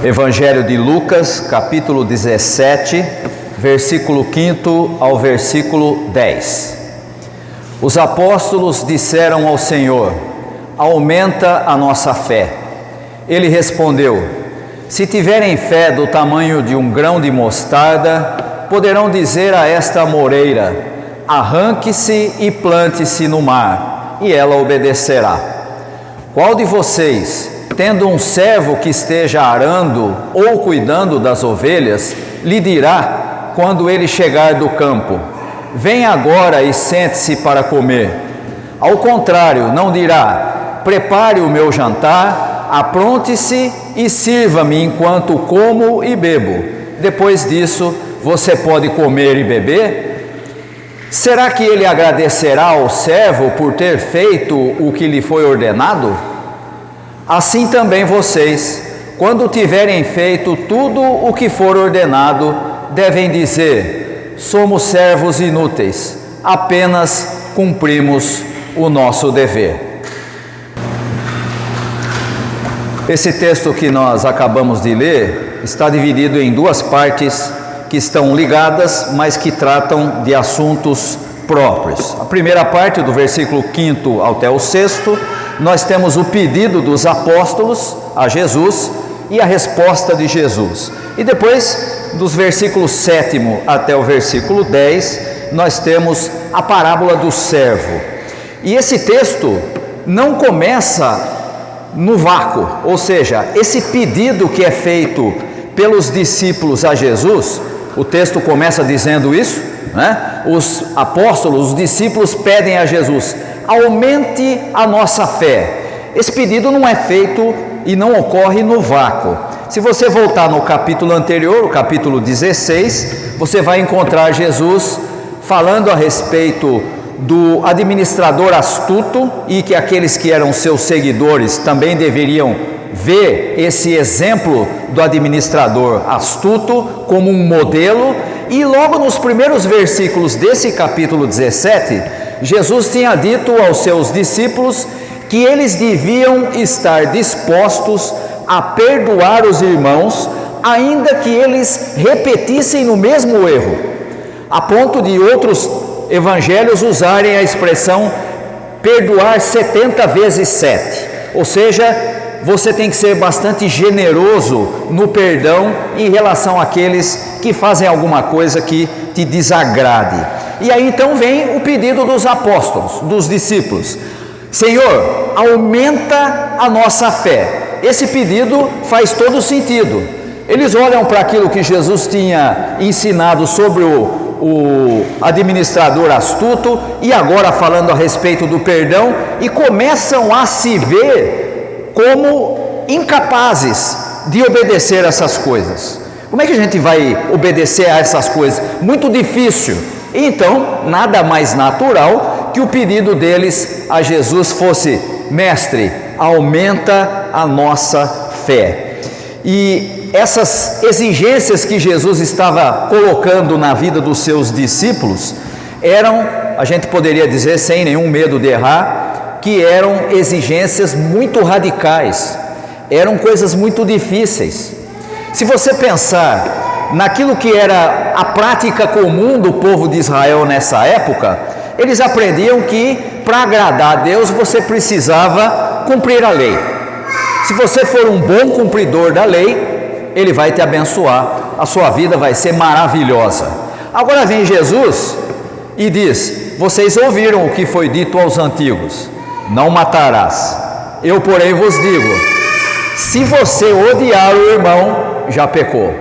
Evangelho de Lucas, capítulo 17, versículo 5 ao versículo 10. Os apóstolos disseram ao Senhor: aumenta a nossa fé. Ele respondeu: se tiverem fé do tamanho de um grão de mostarda, poderão dizer a esta amoreira: arranque-se e plante-se no mar, e ela obedecerá. Qual de vocês, tendo um servo que esteja arando ou cuidando das ovelhas, lhe dirá, quando ele chegar do campo: venha agora e sente-se para comer? Ao contrário, não dirá: prepare o meu jantar, apronte-se e sirva-me enquanto como e bebo. Depois disso, você pode comer e beber? Será que ele agradecerá ao servo por ter feito o que lhe foi ordenado? Assim também vocês, quando tiverem feito tudo o que for ordenado, devem dizer: somos servos inúteis, apenas cumprimos o nosso dever. Esse texto que nós acabamos de ler está dividido em duas partes que estão ligadas, mas que tratam de assuntos próprios. A primeira parte, do versículo 5 até o 6º, nós temos o pedido dos apóstolos a Jesus e a resposta de Jesus. E depois, dos versículos 7 até o versículo 10, nós temos a parábola do servo. E esse texto não começa no vácuo, ou seja, esse pedido que é feito pelos discípulos a Jesus, o texto começa dizendo isso, né? Os apóstolos, os discípulos pedem a Jesus: aumente a nossa fé. Esse pedido não é feito e não ocorre no vácuo. Se você voltar no capítulo anterior, o capítulo 16, você vai encontrar Jesus falando a respeito do administrador astuto, e que aqueles que eram seus seguidores também deveriam ver esse exemplo do administrador astuto como um modelo. E logo nos primeiros versículos desse capítulo 17, Jesus tinha dito aos seus discípulos que eles deviam estar dispostos a perdoar os irmãos, ainda que eles repetissem no mesmo erro, a ponto de outros evangelhos usarem a expressão perdoar 70 vezes 7, ou seja, você tem que ser bastante generoso no perdão em relação àqueles que fazem alguma coisa que te desagrade. E aí então vem o pedido dos apóstolos, dos discípulos: Senhor, aumenta a nossa fé. Esse pedido faz todo sentido. Eles olham para aquilo que Jesus tinha ensinado sobre o administrador astuto, e agora falando a respeito do perdão, e começam a se ver como incapazes de obedecer essas coisas. Como é que a gente vai obedecer a essas coisas? Muito difícil. Então, nada mais natural que o pedido deles a Jesus fosse: mestre, aumenta a nossa fé. E essas exigências que Jesus estava colocando na vida dos seus discípulos eram, a gente poderia dizer sem nenhum medo de errar, que eram exigências muito radicais, eram coisas muito difíceis. Se você pensar naquilo que era a prática comum do povo de Israel nessa época, eles aprendiam que para agradar a Deus você precisava cumprir a lei. Se você for um bom cumpridor da lei, Ele vai te abençoar, a sua vida vai ser maravilhosa. Agora vem Jesus e diz: vocês ouviram o que foi dito aos antigos: não matarás. Eu, porém, vos digo: se você odiar o irmão, já pecou.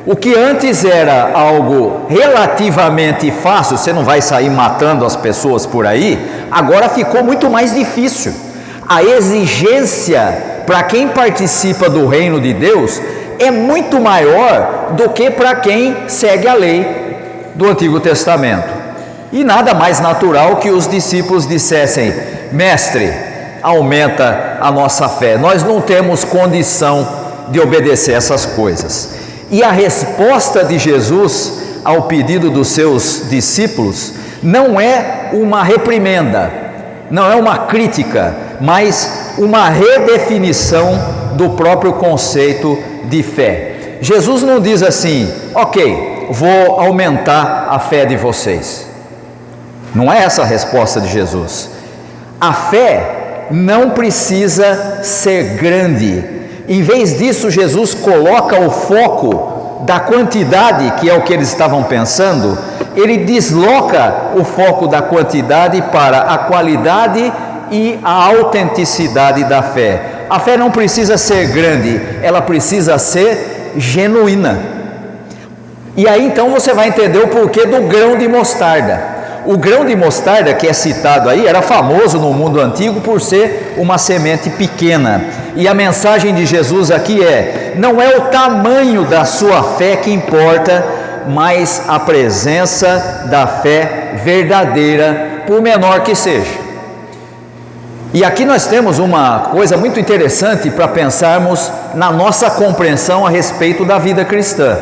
O que antes era algo relativamente fácil, você não vai sair matando as pessoas por aí, agora ficou muito mais difícil. A exigência para quem participa do reino de Deus é muito maior do que para quem segue a lei do Antigo Testamento. E nada mais natural que os discípulos dissessem: mestre, aumenta a nossa fé, nós não temos condição de obedecer essas coisas. E a resposta de Jesus ao pedido dos seus discípulos não é uma reprimenda, não é uma crítica, mas uma redefinição do próprio conceito de fé. Jesus não diz assim: ok, vou aumentar a fé de vocês. Não é essa a resposta de Jesus. A fé não precisa ser grande. Em vez disso, Jesus coloca o foco da quantidade, que é o que eles estavam pensando. Ele desloca o foco da quantidade para a qualidade e a autenticidade da fé. A fé não precisa ser grande, ela precisa ser genuína. E aí então você vai entender o porquê do grão de mostarda. O grão de mostarda que é citado aí era famoso no mundo antigo por ser uma semente pequena. E a mensagem de Jesus aqui é: não é o tamanho da sua fé que importa, mas a presença da fé verdadeira, por menor que seja. E aqui nós temos uma coisa muito interessante para pensarmos na nossa compreensão a respeito da vida cristã.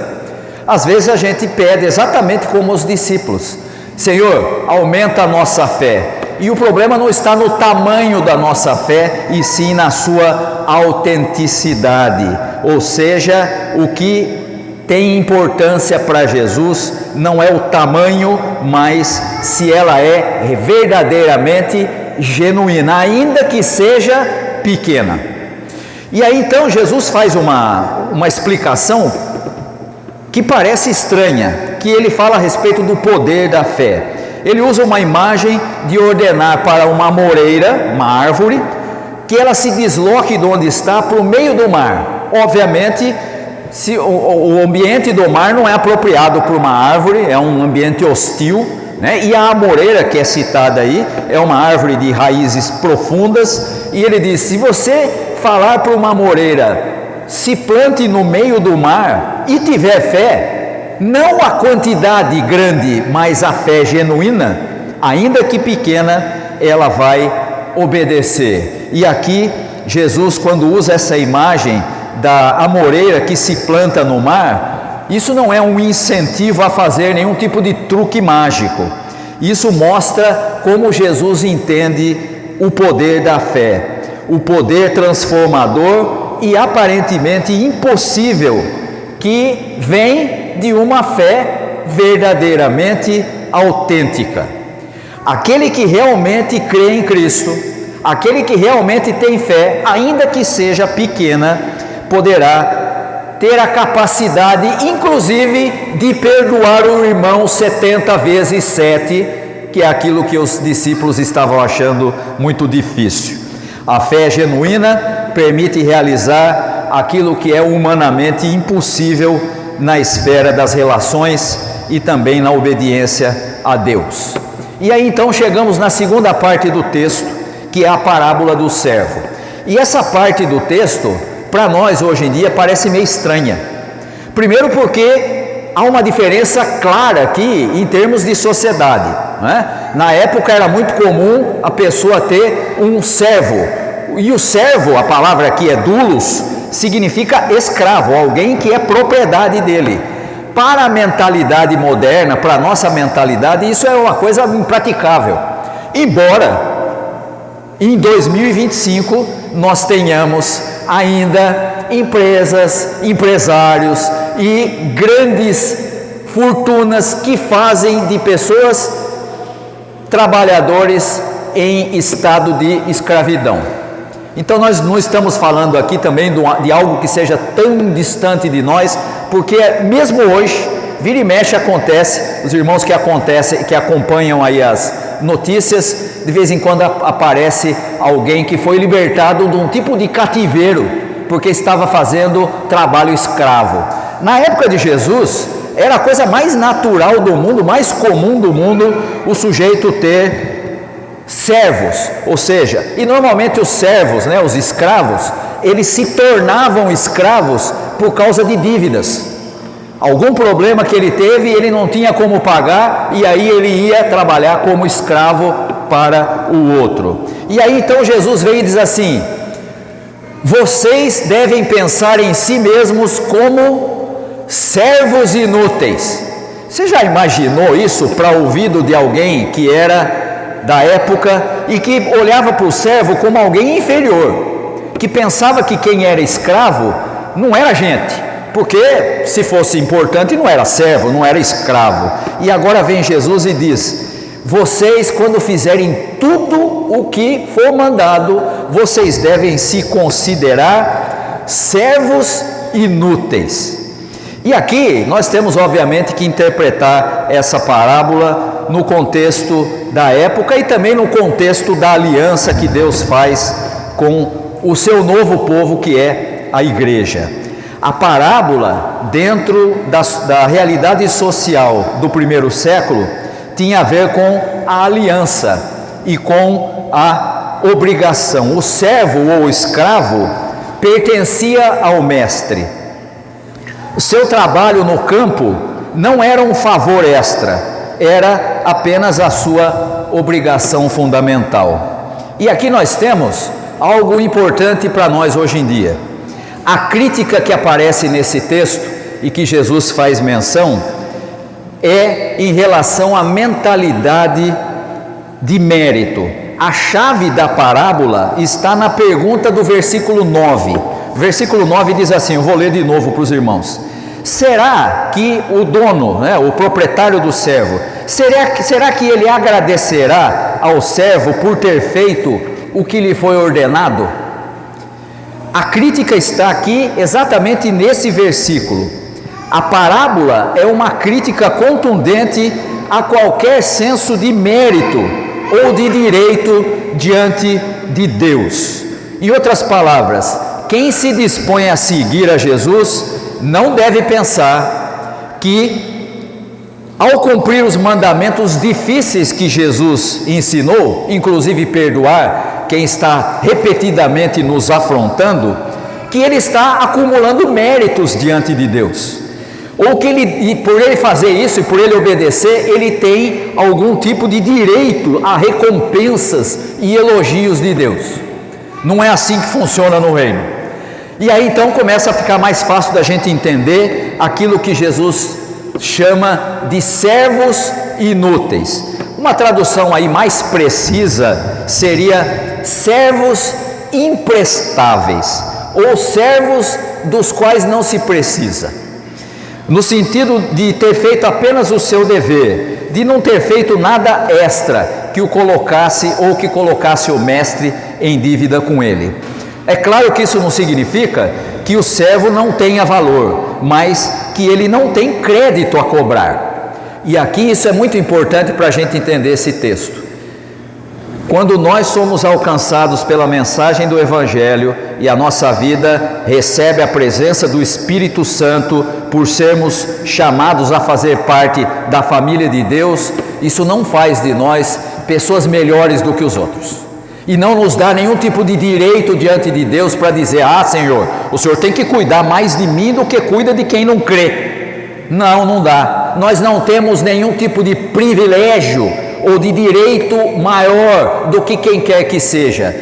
Às vezes a gente pede exatamente como os discípulos: Senhor, aumenta a nossa fé. E o problema não está no tamanho da nossa fé, e sim na sua autenticidade. Ou seja, o que tem importância para Jesus não é o tamanho, mas se ela é verdadeiramente genuína, ainda que seja pequena. E aí então Jesus faz uma explicação que parece estranha, que ele fala a respeito do poder da fé. Ele usa uma imagem de ordenar para uma amoreira, uma árvore, que ela se desloque de onde está para o meio do mar. Obviamente, se o ambiente do mar não é apropriado para uma árvore, é um ambiente hostil, né? E a amoreira que é citada aí é uma árvore de raízes profundas, e ele diz: se você falar para uma amoreira, se plante no meio do mar, e tiver fé, não a quantidade grande, mas a fé genuína, ainda que pequena, ela vai obedecer. E aqui Jesus, quando usa essa imagem da amoreira que se planta no mar, isso não é um incentivo a fazer nenhum tipo de truque mágico. Isso mostra como Jesus entende o poder da fé, o poder transformador e aparentemente impossível que vem de uma fé verdadeiramente autêntica. Aquele que realmente crê em Cristo, aquele que realmente tem fé, ainda que seja pequena, poderá ter a capacidade, inclusive, de perdoar o irmão 70 vezes 7, que é aquilo que os discípulos estavam achando muito difícil. A fé genuína permite realizar aquilo que é humanamente impossível na esfera das relações e também na obediência a Deus. E aí então chegamos na segunda parte do texto, que é a parábola do servo. E essa parte do texto, para nós hoje em dia, parece meio estranha. Primeiro porque há uma diferença clara aqui em termos de sociedade, né? Na época era muito comum a pessoa ter um servo, e o servo, a palavra aqui é doulos, significa escravo, alguém que é propriedade dele. Para a mentalidade moderna, para a nossa mentalidade, isso é uma coisa impraticável. Embora em 2025 nós tenhamos ainda empresas, empresários e grandes fortunas que fazem de pessoas trabalhadores em estado de escravidão. Então nós não estamos falando aqui também de algo que seja tão distante de nós, porque mesmo hoje, vira e mexe acontece, os irmãos que acompanham aí as notícias, de vez em quando aparece alguém que foi libertado de um tipo de cativeiro, porque estava fazendo trabalho escravo. Na época de Jesus, era a coisa mais natural do mundo, mais comum do mundo, o sujeito ter servos, ou seja, e normalmente os servos, né, os escravos, eles se tornavam escravos por causa de dívidas. Algum problema que ele teve, ele não tinha como pagar, e aí ele ia trabalhar como escravo para o outro. E aí então Jesus vem e diz assim: vocês devem pensar em si mesmos como servos inúteis. Você já imaginou isso para o ouvido de alguém que era da época e que olhava para o servo como alguém inferior, que pensava que quem era escravo não era gente, porque se fosse importante não era servo, não era escravo. E agora vem Jesus e diz: vocês, quando fizerem tudo o que for mandado, vocês devem se considerar servos inúteis. E aqui nós temos obviamente que interpretar essa parábola no contexto da época e também no contexto da aliança que Deus faz com o seu novo povo, que é a igreja. A parábola, dentro da realidade social do primeiro século, tinha a ver com a aliança e com a obrigação. O servo ou o escravo pertencia ao mestre. O seu trabalho no campo não era um favor extra, era apenas a sua obrigação fundamental. E aqui nós temos algo importante para nós hoje em dia. A crítica que aparece nesse texto e que Jesus faz menção é em relação à mentalidade de mérito. A chave da parábola está na pergunta do versículo 9. O versículo 9 diz assim, eu vou ler de novo para os irmãos: será que o dono, o proprietário do servo, será que ele agradecerá ao servo por ter feito o que lhe foi ordenado? A crítica está aqui exatamente nesse versículo. A parábola é uma crítica contundente a qualquer senso de mérito ou de direito diante de Deus. Em outras palavras, quem se dispõe a seguir a Jesus não deve pensar que, ao cumprir os mandamentos difíceis que Jesus ensinou, inclusive perdoar quem está repetidamente nos afrontando, que ele está acumulando méritos diante de Deus, ou que e por ele fazer isso e por ele obedecer, ele tem algum tipo de direito a recompensas e elogios de Deus. Não é assim que funciona no reino. E aí então começa a ficar mais fácil da gente entender aquilo que Jesus chama de servos inúteis. Uma tradução aí mais precisa seria servos imprestáveis, ou servos dos quais não se precisa, no sentido de ter feito apenas o seu dever, de não ter feito nada extra que o colocasse ou que colocasse o mestre em dívida com ele. É claro que isso não significa que o servo não tenha valor, mas que ele não tem crédito a cobrar. E aqui isso é muito importante para a gente entender esse texto. Quando nós somos alcançados pela mensagem do Evangelho e a nossa vida recebe a presença do Espírito Santo por sermos chamados a fazer parte da família de Deus, isso não faz de nós pessoas melhores do que os outros. E não nos dá nenhum tipo de direito diante de Deus para dizer: ah, Senhor, o Senhor tem que cuidar mais de mim do que cuida de quem não crê. Não, não dá. Nós não temos nenhum tipo de privilégio ou de direito maior do que quem quer que seja.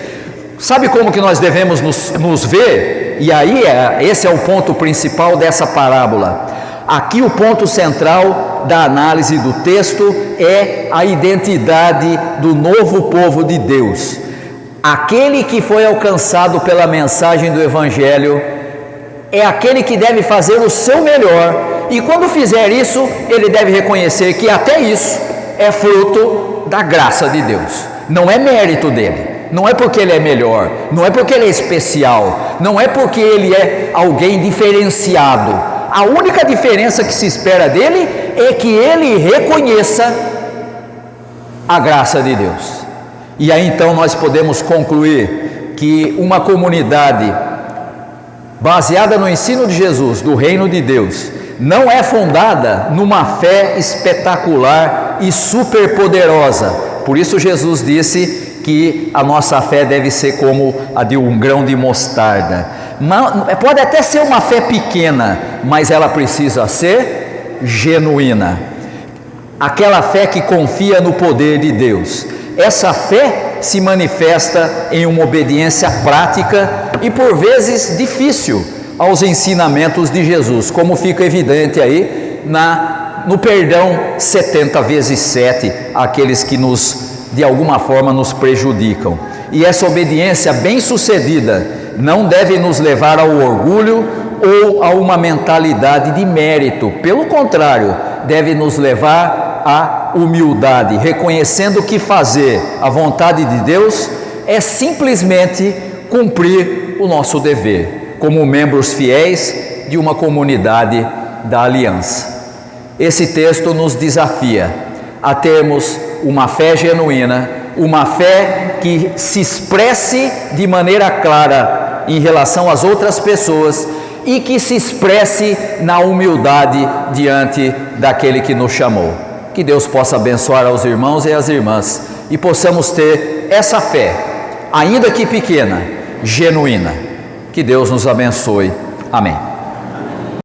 Sabe como que nós devemos nos ver? E aí esse é o ponto principal dessa parábola. Aqui o ponto central da análise do texto é a identidade do novo povo de Deus. Aquele que foi alcançado pela mensagem do Evangelho é aquele que deve fazer o seu melhor, e quando fizer isso, ele deve reconhecer que até isso é fruto da graça de Deus, não é mérito dele, não é porque ele é melhor, não é porque ele é especial, não é porque ele é alguém diferenciado. A única diferença que se espera dele é que ele reconheça a graça de Deus. E aí então nós podemos concluir que uma comunidade baseada no ensino de Jesus, do reino de Deus, não é fundada numa fé espetacular e superpoderosa. Por isso Jesus disse que a nossa fé deve ser como a de um grão de mostarda. Pode até ser uma fé pequena, mas ela precisa ser genuína. Aquela fé que confia no poder de Deus. Essa fé se manifesta em uma obediência prática e por vezes difícil aos ensinamentos de Jesus, como fica evidente aí no perdão 70 vezes 7 àqueles que de alguma forma nos prejudicam. E essa obediência bem sucedida não deve nos levar ao orgulho ou a uma mentalidade de mérito. Pelo contrário, deve nos levar à humildade, reconhecendo que fazer a vontade de Deus é simplesmente cumprir o nosso dever, como membros fiéis de uma comunidade da aliança. Esse texto nos desafia a termos uma fé genuína, uma fé que se expresse de maneira clara em relação às outras pessoas e que se expresse na humildade diante daquele que nos chamou. Que Deus possa abençoar aos irmãos e às irmãs e possamos ter essa fé, ainda que pequena, genuína. Que Deus nos abençoe. Amém.